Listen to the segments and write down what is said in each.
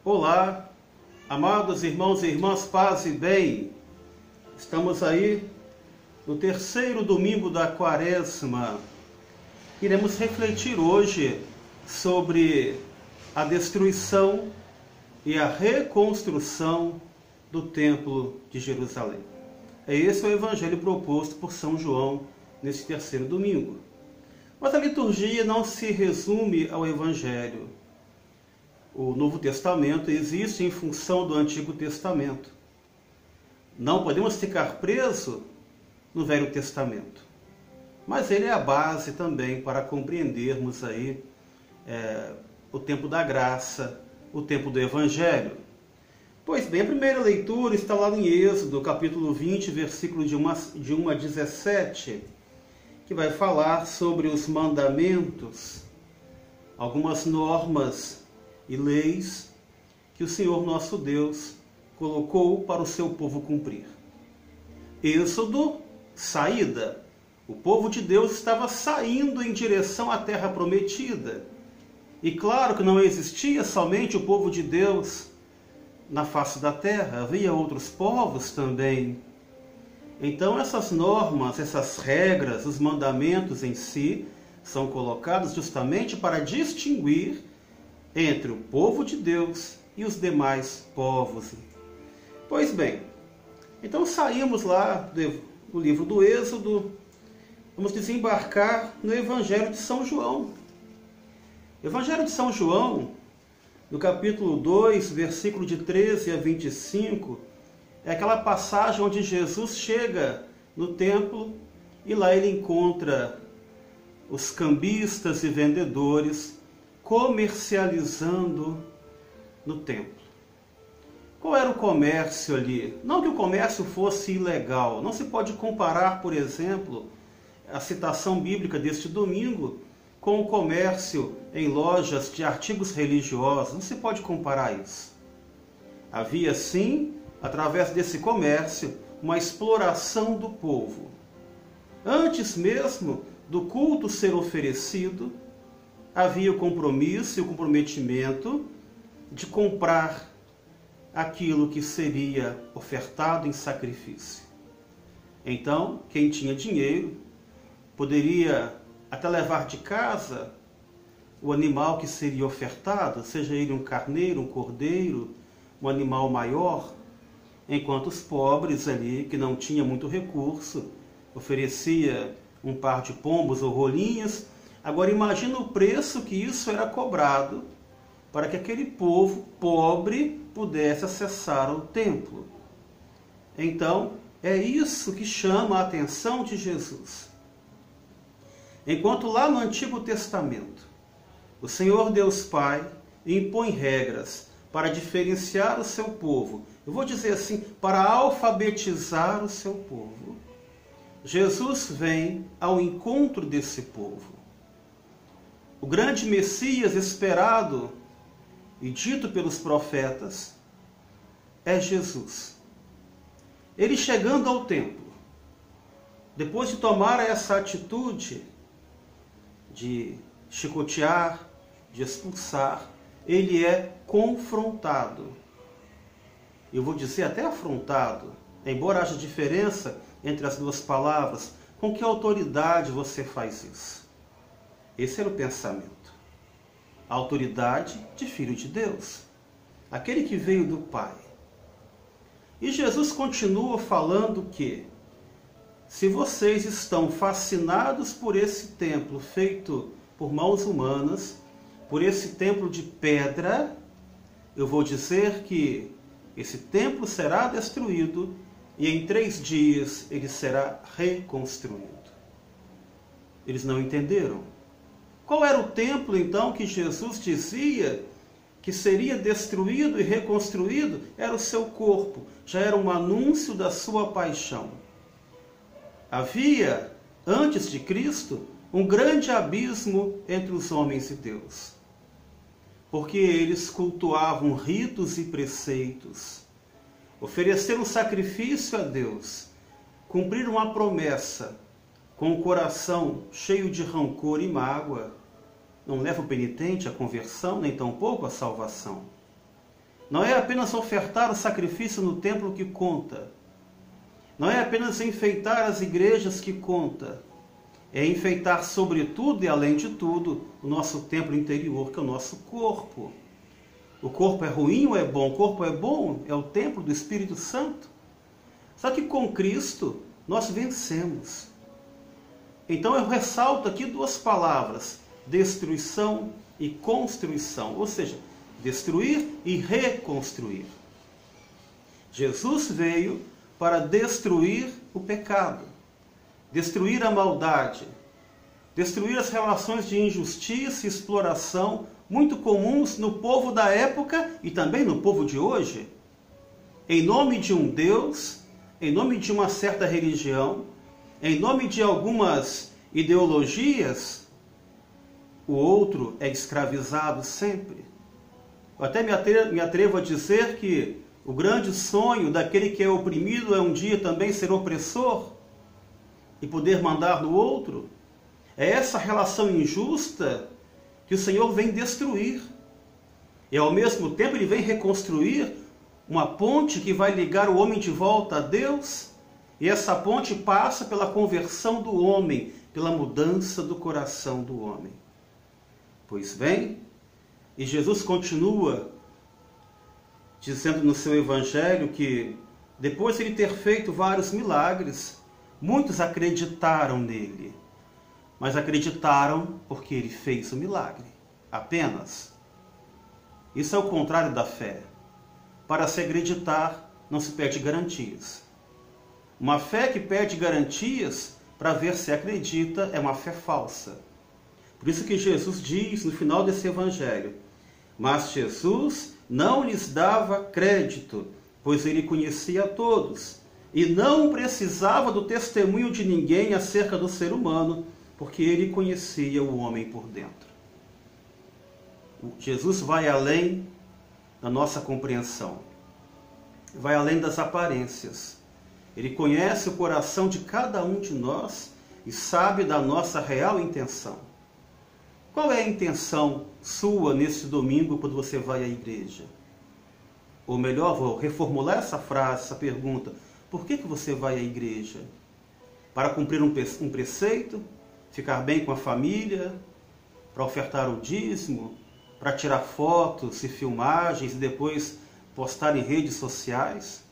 Olá, amados irmãos e irmãs, paz e bem. Estamos aí no terceiro domingo da Quaresma. Iremos refletir hoje sobre a destruição e a reconstrução do Templo de Jerusalém. É esse o evangelho proposto por São João nesse terceiro domingo. Mas a liturgia não se resume ao evangelho. O Novo Testamento existe em função do Antigo Testamento. Não podemos ficar presos no Velho Testamento. Mas ele é a base também para compreendermos aí o tempo da graça, o tempo do Evangelho. Pois bem, a primeira leitura está lá em Êxodo, capítulo 20, versículo de 1 a 17, que vai falar sobre os mandamentos, algumas normas e leis que o Senhor nosso Deus colocou para o seu povo cumprir. Êxodo, saída. O povo de Deus estava saindo em direção à terra prometida. E claro que não existia somente o povo de Deus na face da terra, havia outros povos também. Então essas normas, essas regras, os mandamentos em si, são colocados justamente para distinguir entre o povo de Deus e os demais povos. Pois bem, então saímos lá do livro do Êxodo, vamos desembarcar no Evangelho de São João. Evangelho de São João, no capítulo 2, versículo de 13 a 25, é aquela passagem onde Jesus chega no templo e lá ele encontra os cambistas e vendedores comercializando no templo. Qual era o comércio ali? Não que o comércio fosse ilegal. Não se pode comparar, por exemplo, a citação bíblica deste domingo com o comércio em lojas de artigos religiosos. Não se pode comparar isso. Havia, sim, através desse comércio, uma exploração do povo. Antes mesmo do culto ser oferecido, havia o compromisso e o comprometimento de comprar aquilo que seria ofertado em sacrifício. Então, quem tinha dinheiro poderia até levar de casa o animal que seria ofertado, seja ele um carneiro, um cordeiro, um animal maior, enquanto os pobres ali, que não tinham muito recurso, oferecia um par de pombos ou rolinhas. Agora imagina o preço que isso era cobrado para que aquele povo pobre pudesse acessar o templo. Então, é isso que chama a atenção de Jesus. Enquanto lá no Antigo Testamento, o Senhor Deus Pai impõe regras para diferenciar o seu povo, eu vou dizer assim, para alfabetizar o seu povo, Jesus vem ao encontro desse povo. O grande Messias esperado e dito pelos profetas é Jesus. Ele chegando ao templo, depois de tomar essa atitude de chicotear, de expulsar, ele é confrontado. Eu vou dizer até afrontado, embora haja diferença entre as duas palavras. Com que autoridade você faz isso? Esse era o pensamento. A autoridade de Filho de Deus, aquele que veio do Pai. E Jesus continua falando que, se vocês estão fascinados por esse templo feito por mãos humanas, por esse templo de pedra, eu vou dizer que esse templo será destruído e em 3 dias ele será reconstruído. Eles não entenderam. Qual era o templo, então, que Jesus dizia que seria destruído e reconstruído? Era o seu corpo. Já era um anúncio da sua paixão. Havia, antes de Cristo, um grande abismo entre os homens e Deus. Porque eles cultuavam ritos e preceitos, ofereceram sacrifício a Deus, cumpriram uma promessa, com o coração cheio de rancor e mágoa, não leva o penitente à conversão, nem tampouco à salvação. Não é apenas ofertar o sacrifício no templo que conta. Não é apenas enfeitar as igrejas que conta. É enfeitar, sobretudo e além de tudo, o nosso templo interior, que é o nosso corpo. O corpo é ruim ou é bom? O corpo é bom, é o templo do Espírito Santo. Só que com Cristo nós vencemos. Então eu ressalto aqui duas palavras: destruição e construção. Ou seja, destruir e reconstruir. Jesus veio para destruir o pecado, destruir a maldade, destruir as relações de injustiça e exploração muito comuns no povo da época e também no povo de hoje. Em nome de um Deus, em nome de uma certa religião, em nome de algumas ideologias, o outro é escravizado sempre. Eu até me atrevo a dizer que o grande sonho daquele que é oprimido é um dia também ser opressor e poder mandar no outro. É essa relação injusta que o Senhor vem destruir. E ao mesmo tempo ele vem reconstruir uma ponte que vai ligar o homem de volta a Deus. E essa ponte passa pela conversão do homem, pela mudança do coração do homem. Pois bem, e Jesus continua dizendo no seu evangelho que depois de ele ter feito vários milagres, muitos acreditaram nele. Mas acreditaram porque ele fez o milagre, apenas. Isso é o contrário da fé. Para se acreditar, não se pede garantias. Uma fé que pede garantias para ver se acredita é uma fé falsa. Por isso que Jesus diz no final desse evangelho: mas Jesus não lhes dava crédito, pois ele conhecia a todos, e não precisava do testemunho de ninguém acerca do ser humano, porque ele conhecia o homem por dentro. Jesus vai além da nossa compreensão, vai além das aparências. Ele conhece o coração de cada um de nós e sabe da nossa real intenção. Qual é a intenção sua neste domingo quando você vai à igreja? Ou melhor, vou reformular essa frase, essa pergunta: por que você vai à igreja? Para cumprir um preceito? Ficar bem com a família? Para ofertar o dízimo? Para tirar fotos e filmagens e depois postar em redes sociais?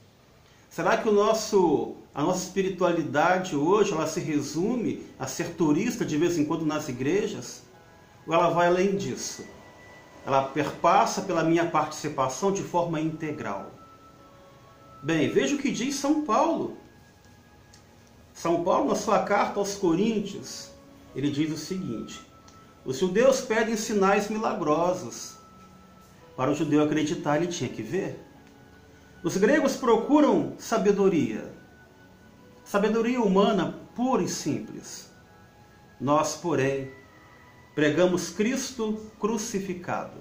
Será que a nossa espiritualidade hoje ela se resume a ser turista de vez em quando nas igrejas? Ou ela vai além disso? Ela perpassa pela minha participação de forma integral. Bem, veja o que diz São Paulo. São Paulo, na sua carta aos Coríntios, ele diz o seguinte: os judeus pedem sinais milagrosos. Para o judeu acreditar, ele tinha que ver. Os gregos procuram sabedoria. Sabedoria humana pura e simples. Nós, porém, pregamos Cristo crucificado,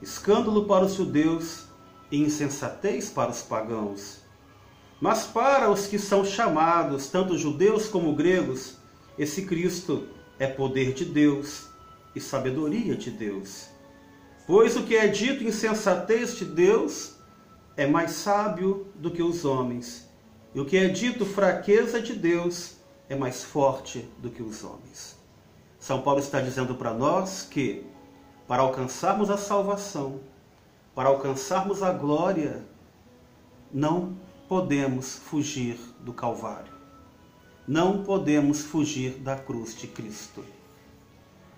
escândalo para os judeus e insensatez para os pagãos. Mas para os que são chamados, tanto judeus como gregos, esse Cristo é poder de Deus e sabedoria de Deus. Pois o que é dito insensatez de Deus é mais sábio do que os homens, e o que é dito fraqueza de Deus é mais forte do que os homens. São Paulo está dizendo para nós que, para alcançarmos a salvação, para alcançarmos a glória, não podemos fugir do Calvário. Não podemos fugir da cruz de Cristo.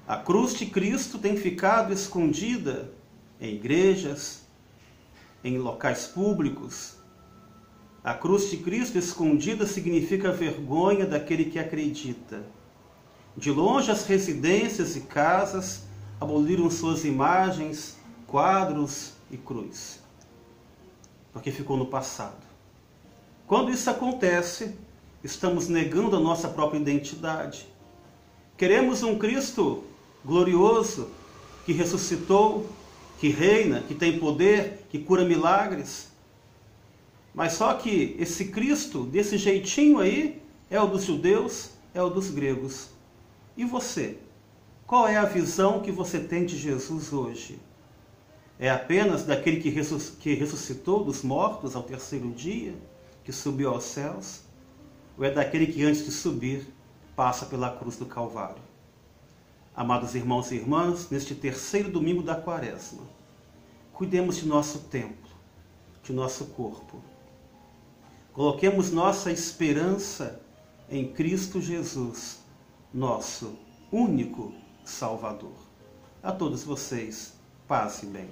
A cruz de Cristo tem ficado escondida em igrejas, em locais públicos. A cruz de Cristo escondida significa a vergonha daquele que acredita. De longe as residências e casas aboliram suas imagens, quadros e cruz, porque ficou no passado. Quando isso acontece, estamos negando a nossa própria identidade. Queremos um Cristo glorioso, que ressuscitou, que reina, que tem poder, que cura milagres. Mas só que esse Cristo, desse jeitinho aí, é o dos judeus, é o dos gregos. E você? Qual é a visão que você tem de Jesus hoje? É apenas daquele que ressuscitou dos mortos ao terceiro dia, que subiu aos céus? Ou é daquele que antes de subir passa pela cruz do Calvário? Amados irmãos e irmãs, neste terceiro domingo da Quaresma, cuidemos de nosso templo, de nosso corpo. Coloquemos nossa esperança em Cristo Jesus, nosso único Salvador. A todos vocês, paz e bem.